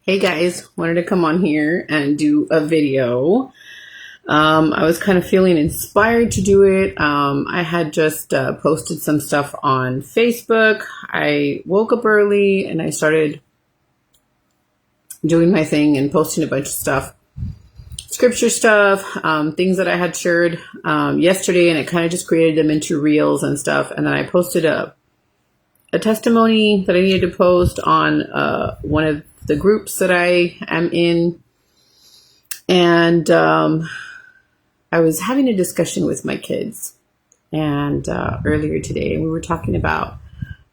Hey guys, wanted to come on here and do a video. I was kind of feeling inspired to do it. I had just posted some stuff on Facebook. I woke up early and I started doing my thing and posting a bunch of stuff, scripture stuff, things that I had shared yesterday, and it kind of just created them into reels and stuff. And then I posted a testimony that I needed to post on one of the groups that I am in. And I was having a discussion with my kids and earlier today, we were talking about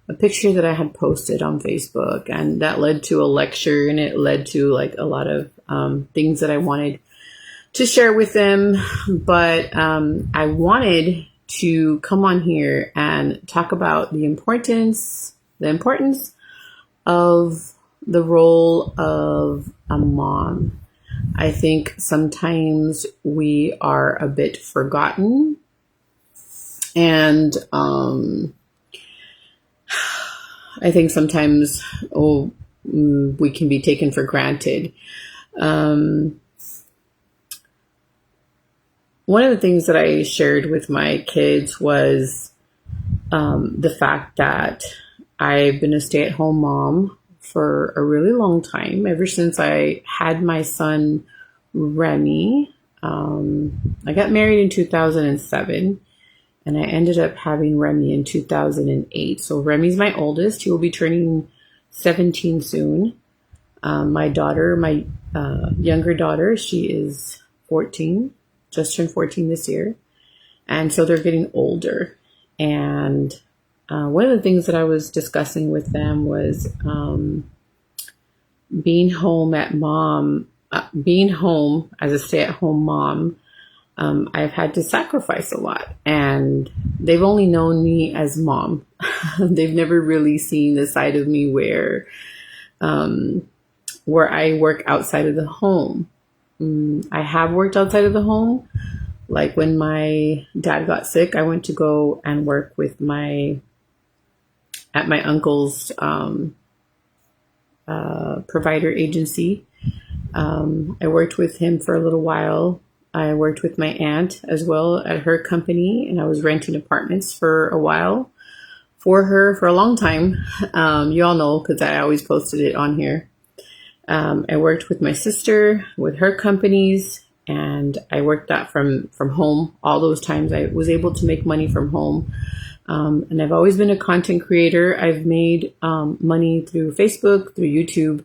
a picture that I had posted on Facebook, and that led to a lecture, and it led to like a lot of things that I wanted to share with them. But I wanted to come on here and talk about the importance of the role of a mom. I think sometimes we are a bit forgotten, and I think sometimes we can be taken for granted. One of the things that I shared with my kids was the fact that I've been a stay-at-home mom for a really long time, ever since I had my son Remy. I got married in 2007, and I ended up having Remy in 2008. So Remy's my oldest. He will be turning 17 soon. My daughter, my younger daughter, she is 14, just turned 14 this year. And so they're getting older. And one of the things that I was discussing with them was being home as a stay-at-home mom. I've had to sacrifice a lot, and they've only known me as mom. They've never really seen the side of me where I work outside of the home. I have worked outside of the home. Like when my dad got sick, I went to go and work with at my uncle's provider agency. I worked with him for a little while. I worked with my aunt as well at her company, and I was renting apartments for a while for her for a long time. You all know because I always posted it on here. I worked with my sister with her companies, and I worked that from home. All those times I was able to make money from home. And I've always been a content creator. I've made money through Facebook, through YouTube.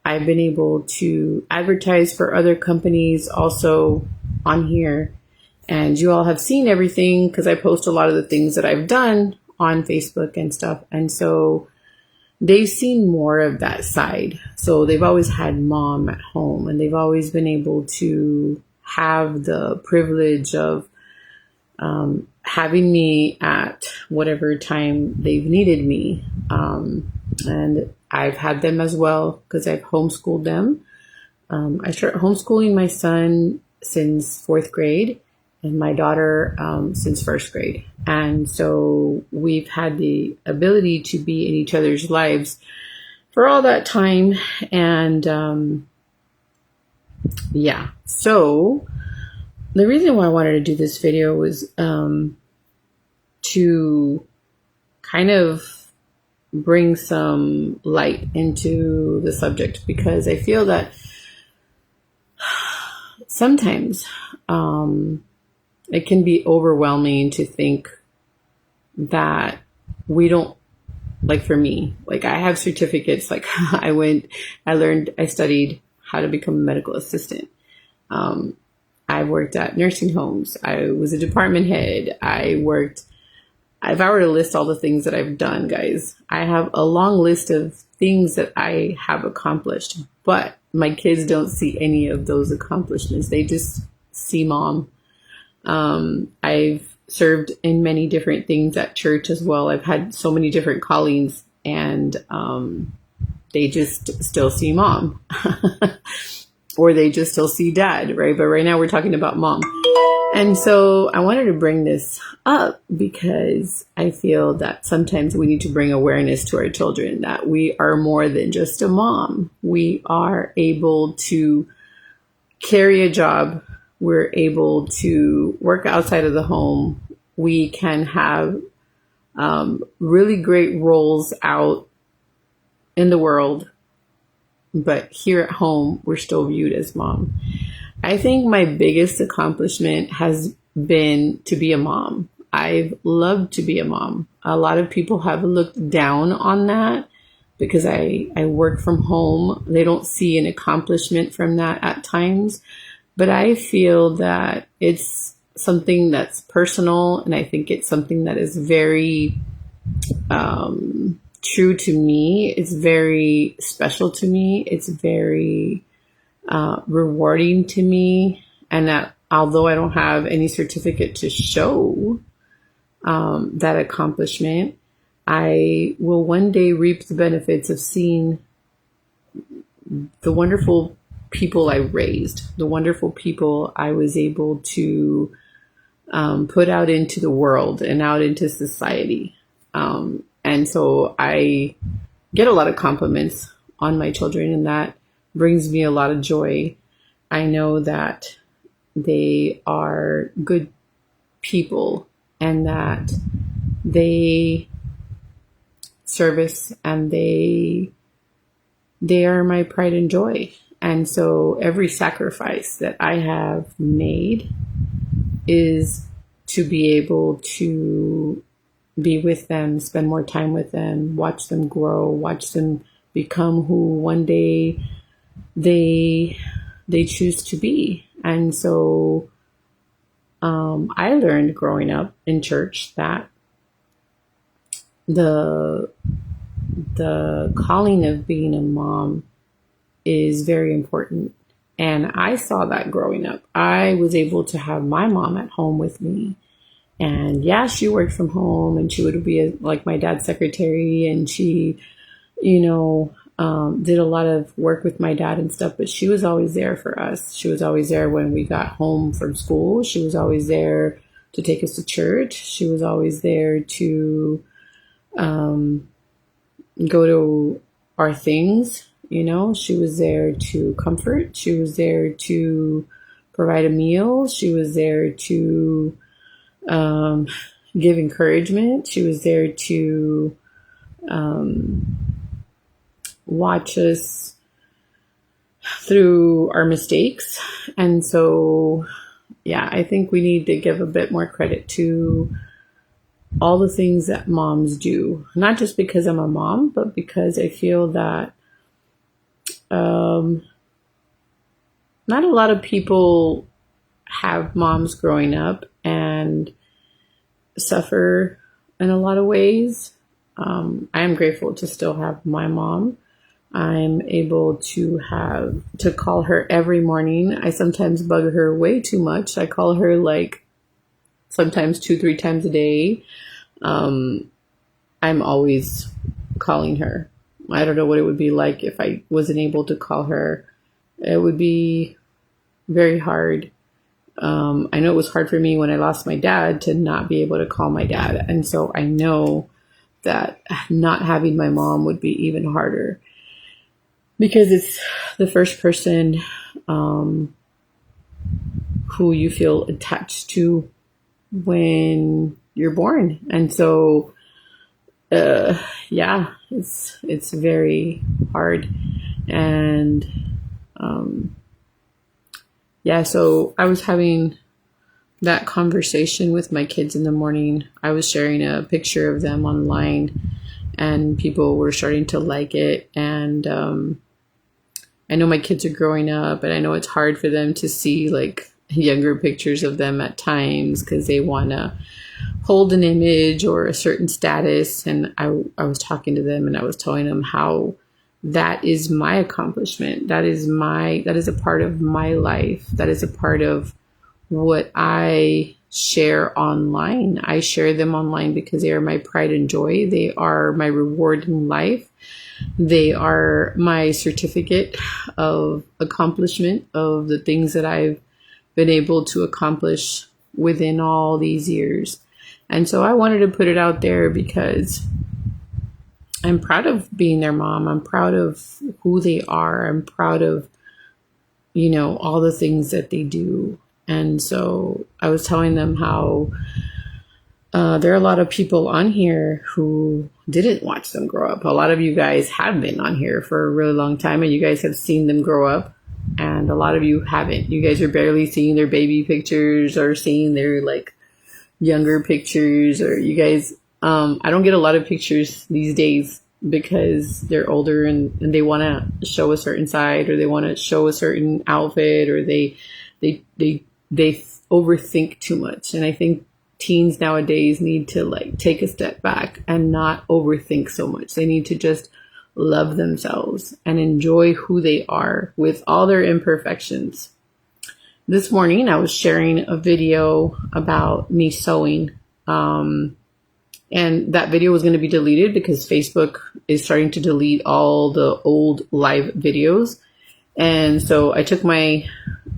I've been able to advertise for other companies also on here. And you all have seen everything because I post a lot of the things that I've done on Facebook and stuff. And so they've seen more of that side. So they've always had mom at home, and they've always been able to have the privilege of having me at whatever time they've needed me. And I've had them as well because I've homeschooled them. I started homeschooling my son since 4th grade and my daughter since 1st grade. And so we've had the ability to be in each other's lives for all that time. And yeah, so the reason why I wanted to do this video was to kind of bring some light into the subject, because I feel that sometimes it can be overwhelming to think that we don't, like for me, like I have certificates, like I studied how to become a medical assistant. I worked at nursing homes. I was a department head. If I were to list all the things that I've done, guys, I have a long list of things that I have accomplished, but my kids don't see any of those accomplishments. They just see mom. I've served in many different things at church as well. I've had so many different callings, and they just still see mom. or they just still see dad, right? But right now we're talking about mom. And so I wanted to bring this up because I feel that sometimes we need to bring awareness to our children that we are more than just a mom. We are able to carry a job. We're able to work outside of the home. We can have really great roles out in the world, but here at home, we're still viewed as mom. I think my biggest accomplishment has been to be a mom. I've loved to be a mom. A lot of people have looked down on that because I work from home. They don't see an accomplishment from that at times, but I feel that it's something that's personal, and I think it's something that is very true to me. It's very special to me. It's very rewarding to me. And that although I don't have any certificate to show that accomplishment, I will one day reap the benefits of seeing the wonderful people I raised, the wonderful people I was able to put out into the world and out into society. And so I get a lot of compliments on my children, and that brings me a lot of joy. I know that they are good people and that they service and they are my pride and joy. And so every sacrifice that I have made is to be able to be with them, spend more time with them, watch them grow, watch them become who one day they choose to be. And so I learned growing up in church that the calling of being a mom is very important. And I saw that growing up. I was able to have my mom at home with me. And yeah, she worked from home and she would be like my dad's secretary, and she, did a lot of work with my dad and stuff, but she was always there for us. She was always there when we got home from school. She was always there to take us to church. She was always there to go to our things. She was there to comfort. She was there to provide a meal. She was there to give encouragement. She was there to watch us through our mistakes. And so, yeah, I think we need to give a bit more credit to all the things that moms do, not just because I'm a mom, but because I feel that not a lot of people have moms growing up and suffer in a lot of ways. I am grateful to still have my mom. I'm able to call her every morning. I sometimes bug her way too much. I call her like sometimes 2-3 times a day. I'm always calling her. I don't know what it would be like if I wasn't able to call her. It would be very hard. I know it was hard for me when I lost my dad to not be able to call my dad. And so I know that not having my mom would be even harder, because it's the first person who you feel attached to when you're born. And so, yeah, it's very hard. And yeah, so I was having that conversation with my kids in the morning. I was sharing a picture of them online, and people were starting to like it. And I know my kids are growing up, and I know it's hard for them to see like younger pictures of them at times because they want to hold an image or a certain status. And I was talking to them, and I was telling them how that is my accomplishment. That is a part of my life. That is a part of what I share online. I share them online because they are my pride and joy. They are my reward in life. They are my certificate of accomplishment of the things that I've been able to accomplish within all these years. And so I wanted to put it out there because I'm proud of being their mom. I'm proud of who they are. I'm proud of, all the things that they do. And so I was telling them how there are a lot of people on here who didn't watch them grow up. A lot of you guys have been on here for a really long time, and you guys have seen them grow up. And a lot of you haven't. You guys are barely seeing their baby pictures or seeing their younger pictures, or you guys, I don't get a lot of pictures these days because they're older and they want to show a certain side, or they want to show a certain outfit, or they overthink too much. And I think teens nowadays need to take a step back and not overthink so much. They need to just love themselves and enjoy who they are with all their imperfections. This morning, I was sharing a video about me sewing. And that video was going to be deleted because Facebook is starting to delete all the old live videos. And so I took my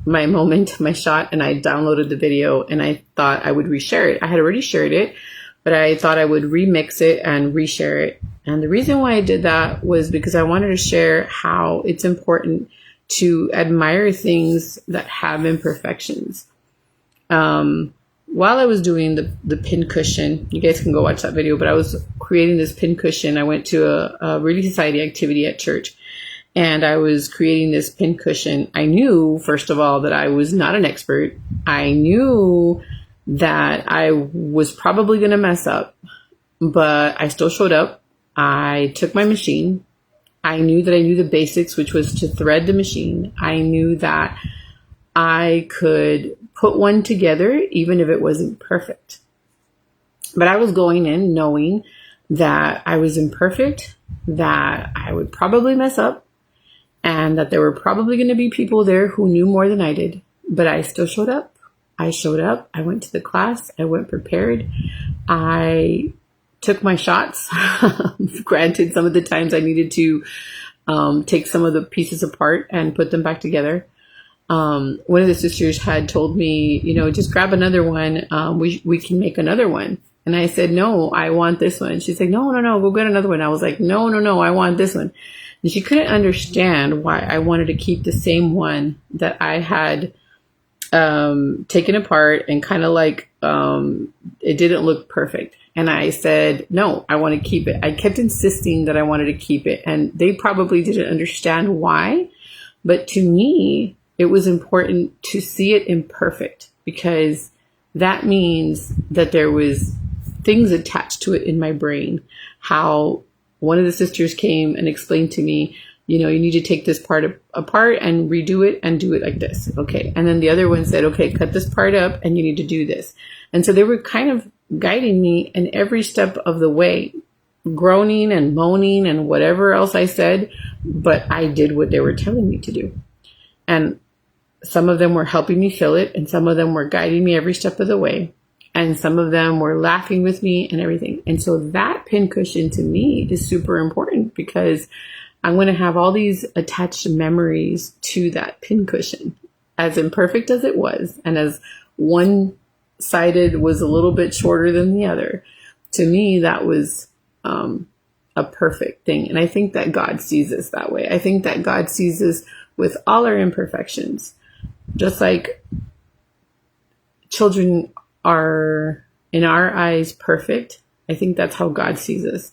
moment, my shot, and I downloaded the video, and I thought I would reshare it. I had already shared it, but I thought I would remix it and reshare it. And the reason why I did that was because I wanted to share how it's important to admire things that have imperfections. While I was doing the pin cushion, you guys can go watch that video, but I was creating this pin cushion. I went to a Relief Society activity at church, and I was creating this pin cushion. I knew, first of all, that I was not an expert. I knew that I was probably going to mess up, but I still showed up. I took my machine. I knew that I knew the basics, which was to thread the machine. I knew that I could put one together, even if it wasn't perfect. But I was going in knowing that I was imperfect, that I would probably mess up, and that there were probably going to be people there who knew more than I did. But I still showed up. I showed up. I went to the class. I went prepared. I took my shots. Granted, some of the times I needed to take some of the pieces apart and put them back together. One of the sisters had told me, just grab another one. We can make another one. And I said, no, I want this one. She's like, no, go get another one. I was like, no, I want this one. And she couldn't understand why I wanted to keep the same one that I had taken apart and kind of it didn't look perfect. And I said, no, I want to keep it. I kept insisting that I wanted to keep it. And they probably didn't understand why. But to me, it was important to see it imperfect, because that means that there was things attached to it in my brain. How one of the sisters came and explained to me, you need to take this part apart and redo it and do it like this. Okay. And then the other one said, okay, cut this part up and you need to do this. And so they were kind of guiding me in every step of the way, groaning and moaning and whatever else I said, but I did what they were telling me to do. And some of them were helping me fill it, and some of them were guiding me every step of the way, and some of them were laughing with me and everything. And so that pin cushion to me is super important, because I'm going to have all these attached memories to that pin cushion. As imperfect as it was, and as one-sided was a little bit shorter than the other, to me that was a perfect thing. And I think that God sees us that way. I think that God sees us with all our imperfections. Just like children are, in our eyes, perfect, I think that's how God sees us.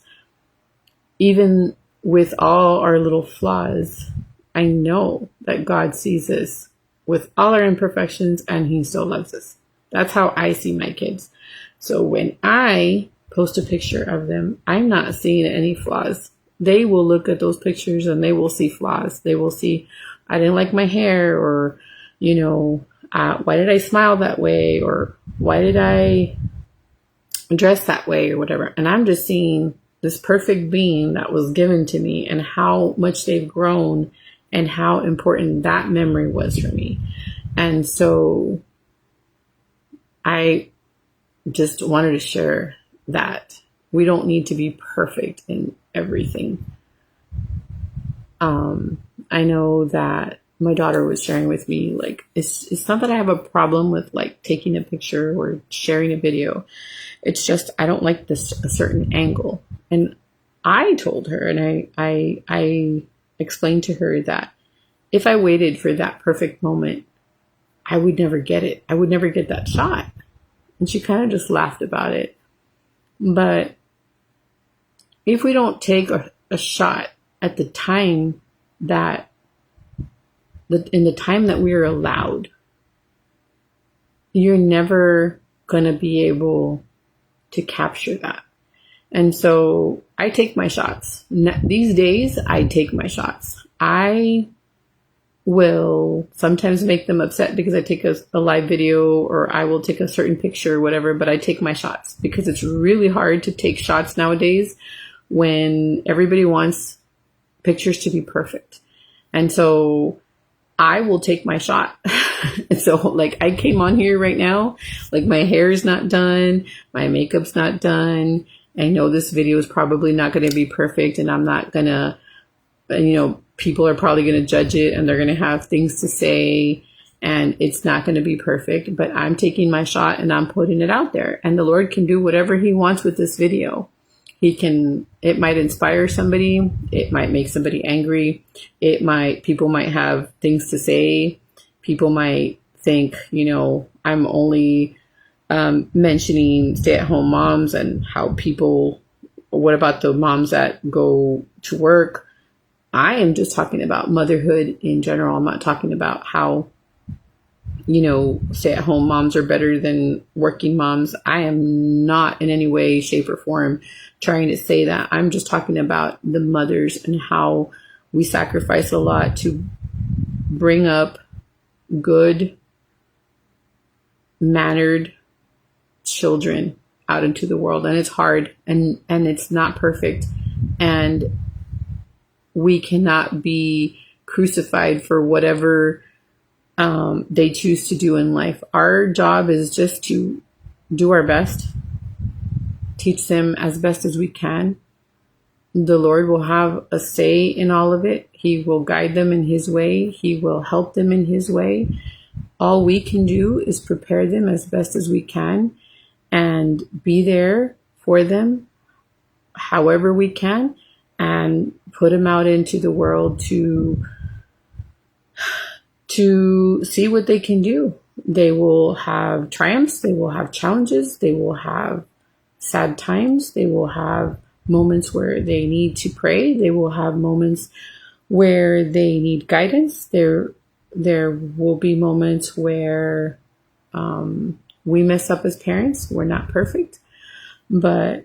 Even with all our little flaws, I know that God sees us with all our imperfections, and He still loves us. That's how I see my kids. So when I post a picture of them, I'm not seeing any flaws. They will look at those pictures and they will see flaws. They will see, I didn't like my hair, or why did I smile that way? Or why did I dress that way, or whatever? And I'm just seeing this perfect being that was given to me, and how much they've grown, and how important that memory was for me. And so I just wanted to share that we don't need to be perfect in everything. I know that my daughter was sharing with me, like, it's not that I have a problem with like taking a picture or sharing a video. It's just I don't like this a certain angle. And I told her, and I explained to her that if I waited for that perfect moment, I would never get it. I would never get that shot. And she kind of just laughed about it. But if we don't take a shot at the time that in the time that we are allowed, you're never going to be able to capture that. And so I take my shots. These days, I take my shots. I will sometimes make them upset because I take a live video, or I will take a certain picture or whatever, but I take my shots because it's really hard to take shots nowadays when everybody wants pictures to be perfect. And so I will take my shot. And so like I came on here right now, like my hair is not done, my makeup's not done. I know this video is probably not going to be perfect, and I'm not going to, people are probably going to judge it and they're going to have things to say, and it's not going to be perfect, but I'm taking my shot and I'm putting it out there, and the Lord can do whatever he wants with this video. It might inspire somebody. It might make somebody angry. People might have things to say. People might think, I'm only mentioning stay-at-home moms and what about the moms that go to work? I am just talking about motherhood in general. I'm not talking about how, stay-at-home moms are better than working moms. I am not in any way, shape, or form trying to say that. I'm just talking about the mothers and how we sacrifice a lot to bring up good, mannered children out into the world. And it's hard, and it's not perfect. And we cannot be crucified for whatever they choose to do in life. Our job is just to do our best, teach them as best as we can. The Lord will have a say in all of it. He will guide them in his way. He will help them in his way. All we can do is prepare them as best as we can and be there for them however we can, and put them out into the world to see what they can do. They will have triumphs. They will have challenges. They will have sad times. They will have moments where they need to pray. They will have moments where they need guidance. There will be moments where we mess up as parents. We're not perfect, but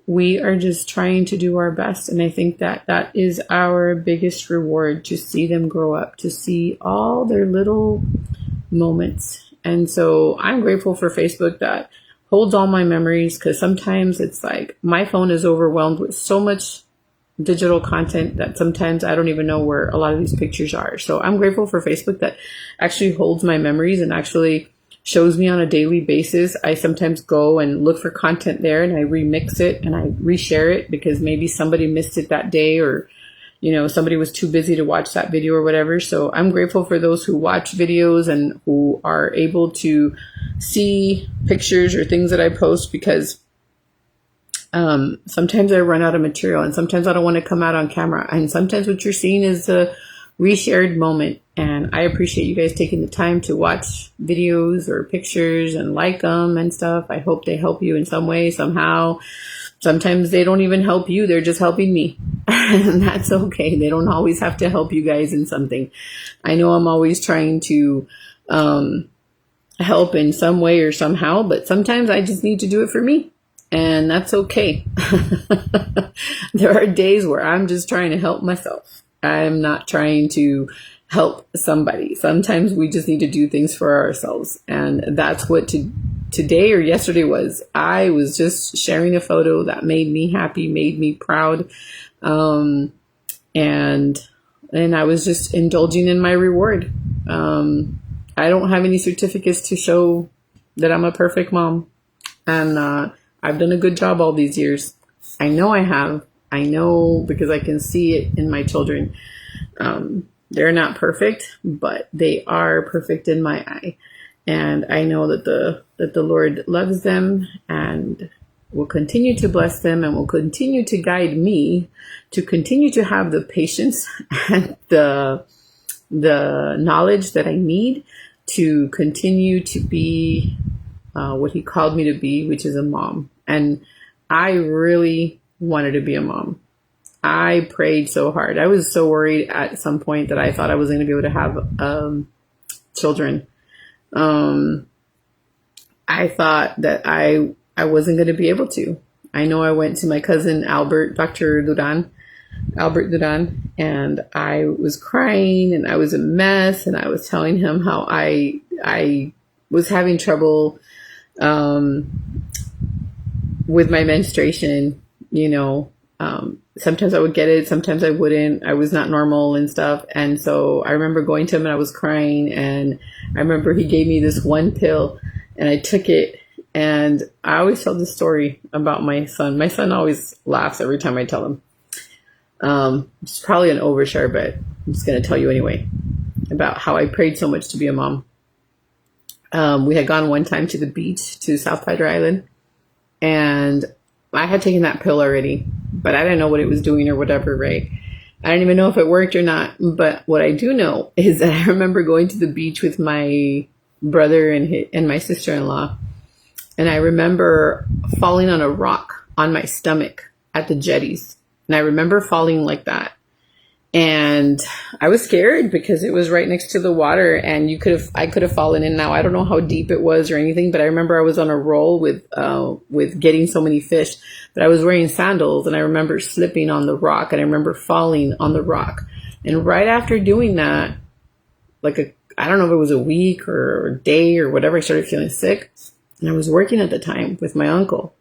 we are just trying to do our best. And I think that is our biggest reward, to see them grow up, to see all their little moments. And so I'm grateful for Facebook that holds all my memories, because sometimes it's like my phone is overwhelmed with so much digital content that sometimes I don't even know where a lot of these pictures are. So I'm grateful for Facebook that actually holds my memories and actually shows me on a daily basis. I sometimes go and look for content there, and I remix it and I reshare it because maybe somebody missed it that day, or somebody was too busy to watch that video or whatever. So I'm grateful for those who watch videos and who are able to see pictures or things that I post, because sometimes I run out of material, and sometimes I don't want to come out on camera. And sometimes what you're seeing is a reshared moment. And I appreciate you guys taking the time to watch videos or pictures and like them and stuff. I hope they help you in some way, somehow. Sometimes they don't even help you. They're just helping me. And that's okay. They don't always have to help you guys in something. I know I'm always trying to help in some way or somehow, but sometimes I just need to do it for me. And that's okay. There are days where I'm just trying to help myself. I'm not trying to help somebody. Sometimes we just need to do things for ourselves. And that's what today or yesterday was. I was just sharing a photo that made me happy, made me proud. And I was just indulging in my reward. I don't have any certificates to show that I'm a perfect mom. And I've done a good job all these years. I know I have. I know because I can see it in my children. They're not perfect, but they are perfect in my eye. And I know that the Lord loves them and will continue to bless them and will continue to guide me to continue to have the patience and the knowledge that I need to continue to be what he called me to be, which is a mom. And I really wanted to be a mom. I prayed so hard. I was so worried at some point that I thought I was going to be able to have children. I thought that I wasn't going to be able to. I know I went to my cousin Dr. Albert Duran, and I was crying and I was a mess, and I was telling him how I was having trouble with my menstruation. Sometimes I would get it, sometimes I wouldn't. I was not normal and stuff. And so I remember going to him and I was crying, and I remember he gave me this one pill and I took it. And I always tell this story about my son. My son always laughs every time I tell him. It's probably an overshare, but I'm just going to tell you anyway about how I prayed so much to be a mom. We had gone one time to the beach, to South Padre Island, and I had taken that pill already, but I didn't know what it was doing or whatever, right? I didn't even know if it worked or not. But what I do know is that I remember going to the beach with my brother and my sister-in-law. And I remember falling on a rock on my stomach at the jetties. And I remember falling like that. And I was scared because it was right next to the water, and I could have fallen in. Now I don't know how deep it was or anything, but I remember I was on a roll with getting so many fish. But I was wearing sandals, and I remember slipping on the rock, and I remember falling on the rock. And right after doing that, I don't know if it was a week or a day or whatever, I started feeling sick. And I was working at the time with my uncle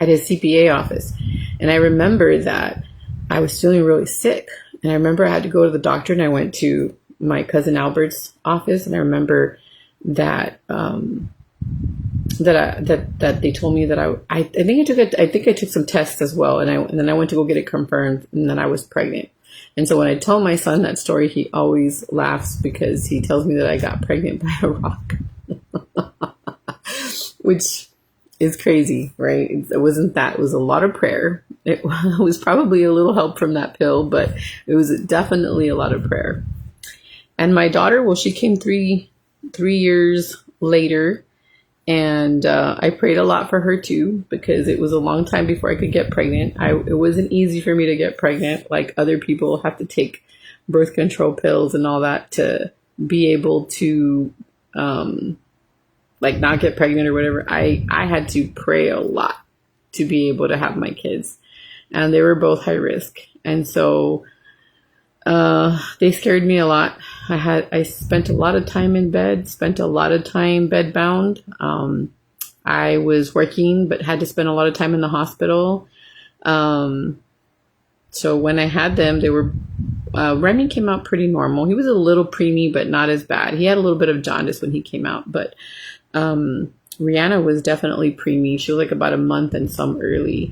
at his CPA office. And I remember that I was feeling really sick. And I remember I had to go to the doctor, and I went to my cousin Albert's office. And I remember that that they told me that I think I took some tests as well. And then I went to go get it confirmed, and then I was pregnant. And so when I tell my son that story, he always laughs because he tells me that I got pregnant by a rock, which is crazy, right? It wasn't that. It was a lot of prayer. It was probably a little help from that pill, but it was definitely a lot of prayer. And my daughter, well, she came three years later, and I prayed a lot for her too, because it was a long time before I could get pregnant. It wasn't easy for me to get pregnant. Like other people have to take birth control pills and all that to be able to not get pregnant or whatever. I had to pray a lot to be able to have my kids, and they were both high risk. And so they scared me a lot. I spent a lot of time in bed, spent a lot of time bedbound. I was working, but had to spend a lot of time in the hospital. So when I had them, they were, Remy came out pretty normal. He was a little preemie, but not as bad. He had a little bit of jaundice when he came out, but Rihanna was definitely preemie. She was like about a month and some early,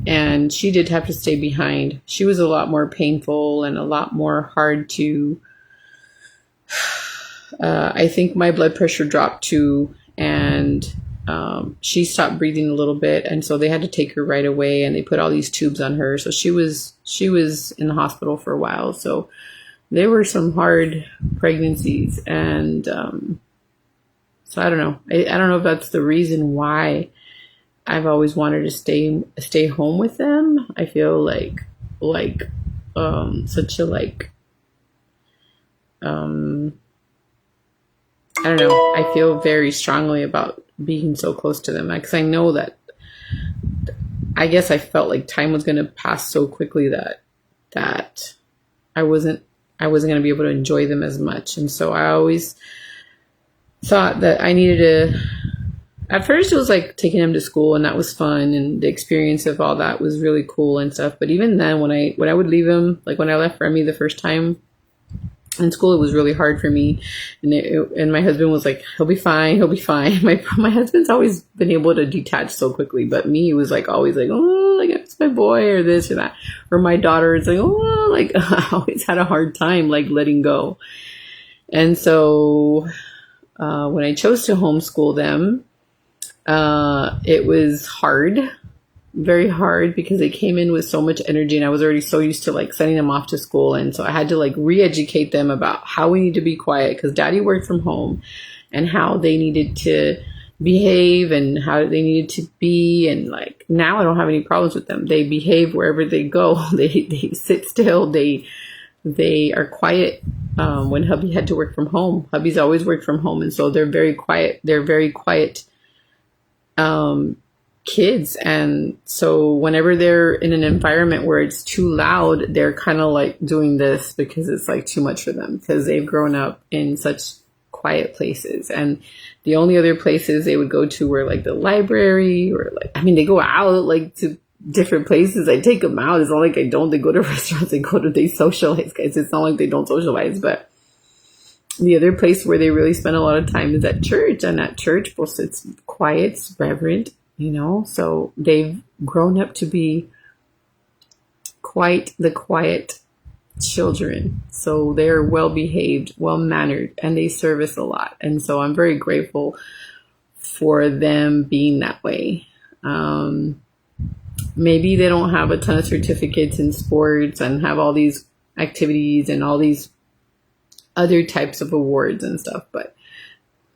and she did have to stay behind. She was a lot more painful and a lot more hard to, I think my blood pressure dropped too, and she stopped breathing a little bit, and so they had to take her right away, and they put all these tubes on her. So she was in the hospital for a while. So there were some hard pregnancies, and so I don't know. I don't know if that's the reason why I've always wanted to stay home with them. I feel like such a I don't know. I feel very strongly about being so close to them, because I know that, I guess I felt like time was going to pass so quickly that I wasn't going to be able to enjoy them as much. And so I always thought that I needed to, at first it was like taking him to school, and that was fun, and the experience of all that was really cool and stuff. But even then, when I would leave him, like when I left Remy the first time, In school, it was really hard for me, and my husband was like, "He'll be fine, he'll be fine." My husband's always been able to detach so quickly, but me, it was like always like, "Oh, like it's my boy," or this or that, or my daughter. It's like, "Oh," like I always had a hard time like letting go. And so when I chose to homeschool them, it was hard, very hard, because they came in with so much energy, and I was already so used to like sending them off to school. And so I had to like re-educate them about how we need to be quiet, because daddy worked from home, and how they needed to behave and how they needed to be. And like now I don't have any problems with them. They behave wherever they go. They sit still. They are quiet. When hubby had to work from home, hubby's always worked from home, and so they're very quiet. They're very quiet kids. And so whenever they're in an environment where it's too loud, they're kind of like doing this because it's like too much for them, because they've grown up in such quiet places. And the only other places they would go to were like the library, or like, I mean, they go out like to different places. I take them out. It's not like I don't. They go to restaurants. They socialize, guys. It's not like they don't socialize. But the other place where they really spend a lot of time is at church. And at church, well, it's quiet, it's reverent, so they've grown up to be quite the quiet children. So they're well behaved, well mannered, and they service a lot. And so I'm very grateful for them being that way. Maybe they don't have a ton of certificates in sports and have all these activities and all these other types of awards and stuff, but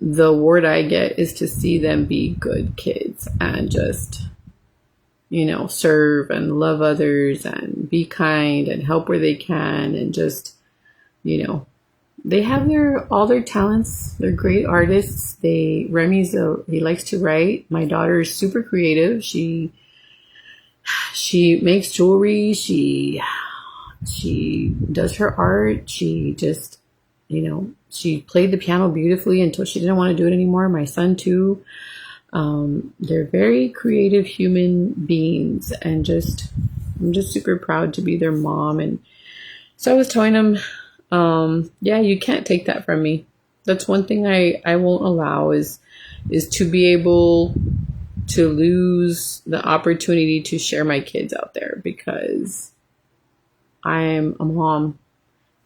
the award I get is to see them be good kids and just, serve and love others and be kind and help where they can, and just, they have all their talents. They're great artists. He likes to write. My daughter is super creative. She makes jewelry. She does her art. She just, she played the piano beautifully until she didn't want to do it anymore. My son too. They're very creative human beings, and I'm just super proud to be their mom. And so I was telling them, yeah, you can't take that from me. That's one thing I won't allow is to be able to lose the opportunity to share my kids out there, because I'm a mom.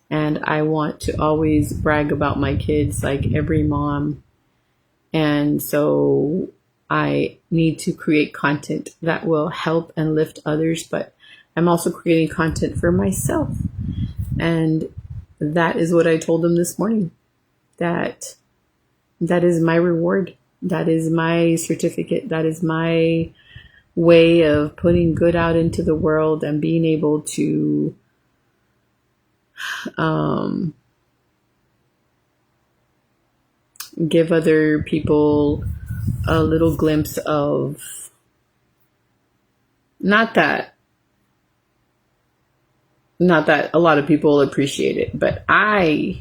And I want to always brag about my kids like every mom. And so I need to create content that will help and lift others, but I'm also creating content for myself. And that is what I told them this morning, that is my reward. That is my certificate. That is my way of putting good out into the world and being able to give other people a little glimpse of, not that a lot of people appreciate it, but I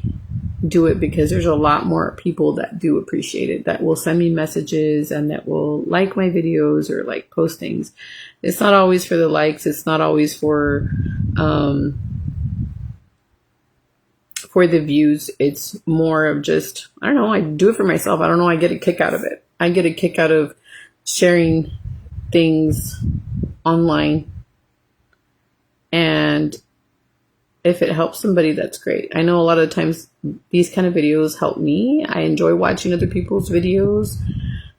do it because there's a lot more people that do appreciate it, that will send me messages and that will like my videos or like post things. It's not always for the likes. It's not always for the views. It's more of just, I don't know, I do it for myself. I don't know, I get a kick out of it. I get a kick out of sharing things online, and if it helps somebody, that's great. I know a lot of times these kind of videos help me. I enjoy watching other people's videos.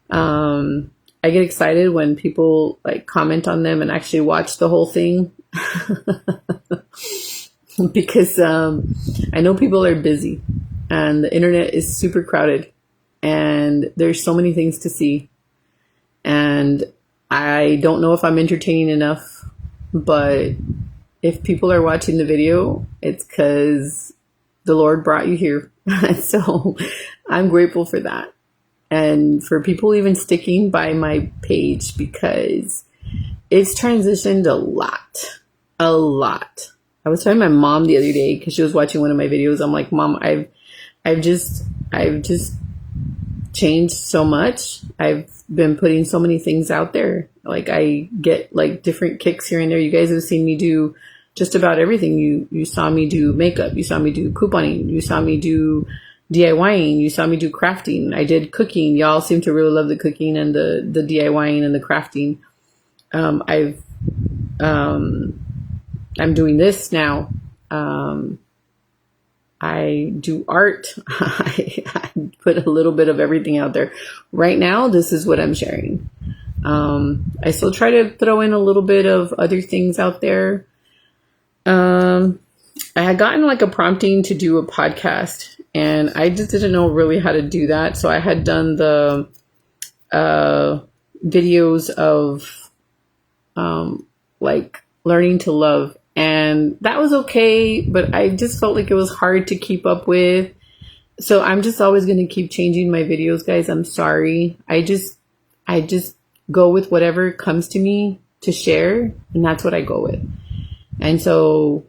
I get excited when people like comment on them and actually watch the whole thing. Because I know people are busy and the internet is super crowded and there's so many things to see. And I don't know if I'm entertaining enough, but if people are watching the video, it's because the Lord brought you here. So I'm grateful for that. And for people even sticking by my page, because it's transitioned a lot. I was telling my mom the other day, because she was watching one of my videos. I'm like, Mom, I've just changed so much. I've been putting so many things out there. Like I get like different kicks here and there. You guys have seen me do just about everything. You saw me do makeup. You saw me do couponing. You saw me do DIYing. You saw me do crafting. I did cooking. Y'all seem to really love the cooking and the DIYing and the crafting. I'm doing this now. I do art. I put a little bit of everything out there. Right now, this is what I'm sharing. I still try to throw in a little bit of other things out there. I had gotten like a prompting to do a podcast, and I just didn't know really how to do that. So I had done the videos of like learning to love, and that was okay, but I just felt like it was hard to keep up with. So I'm just always going to keep changing my videos, guys. I'm sorry. I just go with whatever comes to me to share, and that's what I go with. And so,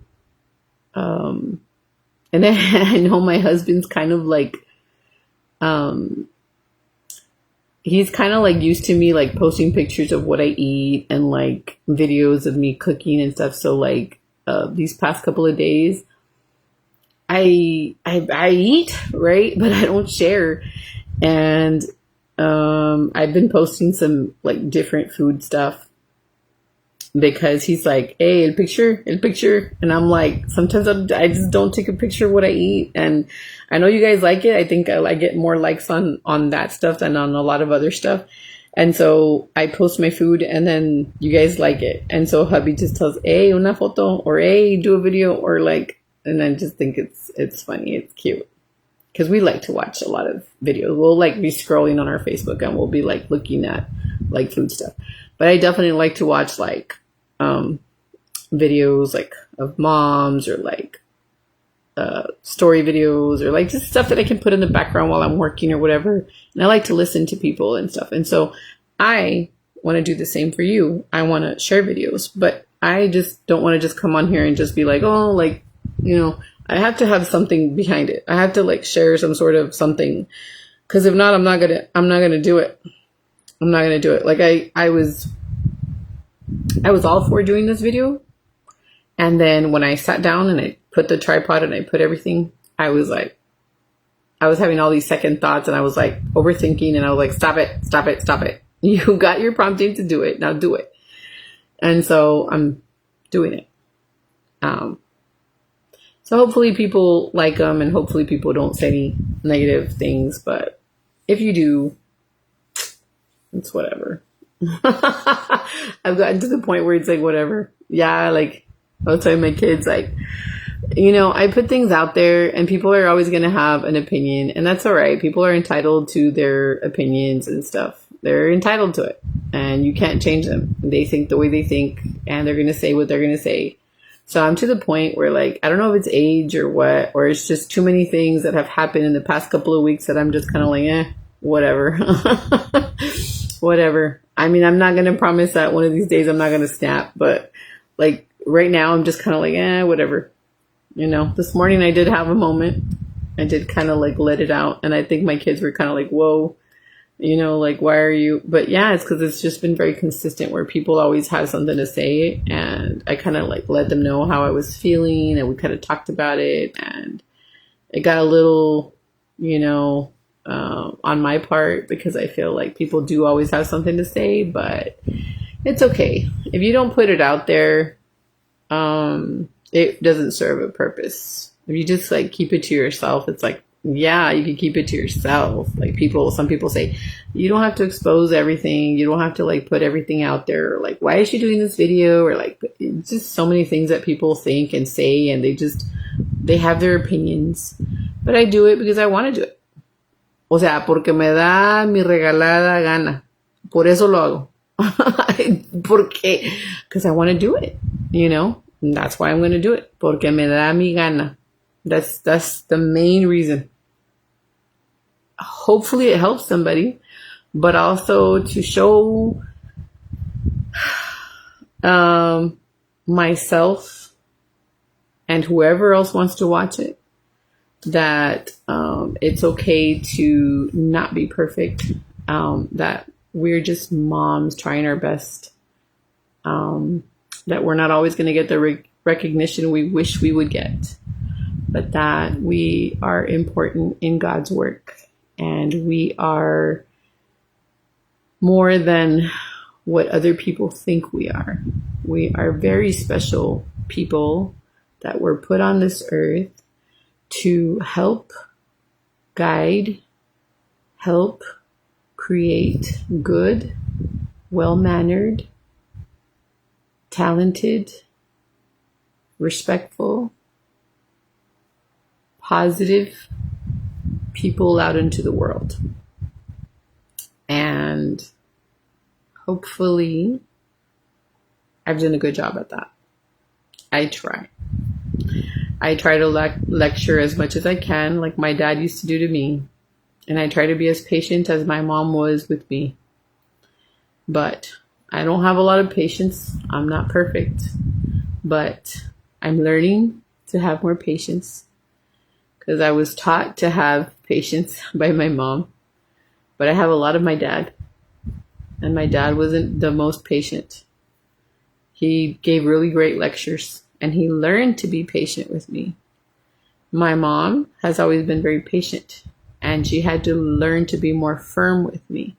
and then I know my husband's kind of like, he's kind of like used to me like posting pictures of what I eat and like videos of me cooking and stuff. So like, these past couple of days, I eat, right? But I don't share. And, I've been posting some like different food stuff because he's like, hey, el picture. And I'm like, sometimes I just don't take a picture of what I eat. And I know you guys like it. I think I get more likes on that stuff than on a lot of other stuff. And so I post my food and then you guys like it. And so hubby just tells, hey, una foto, or hey, do a video, or like, and I just think it's funny. It's cute. Because we like to watch a lot of videos. We'll like be scrolling on our Facebook and we'll be like looking at like food stuff. But I definitely like to watch like videos like of moms, or like story videos, or like just stuff that I can put in the background while I'm working or whatever. And I like to listen to people and stuff. And so I want to do the same for you. I want to share videos, but I just don't want to just come on here and just be like, oh, like, you know, I have to have something behind it. I have to like share some sort of something, because if not, I'm not gonna do it. I'm not gonna do it. Like I was all for doing this video, and then when I sat down and I put the tripod and I put everything, I was having all these second thoughts, and I was like overthinking, and I was like, stop it. You got your prompting to do it. Now do it. And so I'm doing it. So hopefully people like them, and hopefully people don't say any negative things. But if you do, it's whatever. I've gotten to the point where it's like, whatever. Yeah, like I was telling my kids, like, you know, I put things out there and people are always going to have an opinion, and that's all right. People are entitled to their opinions and stuff. They're entitled to it, and you can't change them. They think the way they think, and they're going to say what they're going to say. So I'm to the point where, like, I don't know if it's age or what, or it's just too many things that have happened in the past couple of weeks that I'm just kind of like, whatever. Whatever. I mean, I'm not going to promise that one of these days I'm not going to snap, but like right now I'm just kind of like, whatever. You know, this morning I did have a moment. I did kind of like let it out, and I think my kids were kind of like, whoa. You know, like, why are you? But yeah, it's because it's just been very consistent where people always have something to say. And I kind of like let them know how I was feeling, and we kind of talked about it. And it got a little, you know, on my part, because I feel like people do always have something to say, but it's okay. If you don't put it out there, it doesn't serve a purpose. If you just like keep it to yourself, it's like, yeah, you can keep it to yourself. Like some people say, you don't have to expose everything. You don't have to like put everything out there. Or, like, why is she doing this video? Or like, just so many things that people think and say, and they have their opinions. But I do it because I want to do it. O sea, porque me da mi regalada gana. Por eso lo hago. Porque, because I want to do it, you know? And that's why I'm going to do it. Porque me da mi gana. That's the main reason. Hopefully it helps somebody, but also to show myself and whoever else wants to watch it that it's okay to not be perfect, that we're just moms trying our best, that we're not always going to get the recognition we wish we would get, but that we are important in God's work, and we are more than what other people think we are. We are very special people that were put on this earth to help guide, help create good, well-mannered, talented, respectful, positive people out into the world. And hopefully I've done a good job at that. I try to lecture as much as I can, like my dad used to do to me. And I try to be as patient as my mom was with me. But I don't have a lot of patience. I'm not perfect. But I'm learning to have more patience, because I was taught to have patience by my mom. But I have a lot of my dad. And my dad wasn't the most patient. He gave really great lectures, and he learned to be patient with me. My mom has always been very patient, and she had to learn to be more firm with me.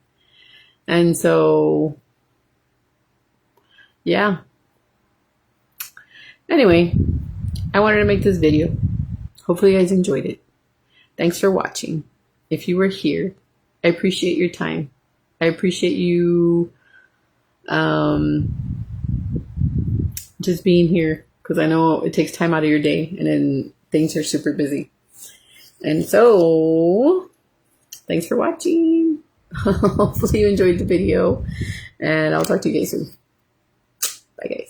And so, yeah. Anyway, I wanted to make this video. Hopefully you guys enjoyed it. Thanks for watching. If you were here, I appreciate your time. I appreciate you just being here, because I know it takes time out of your day, and then things are super busy. And so, thanks for watching. Hopefully you enjoyed the video, and I'll talk to you guys soon. Bye, guys.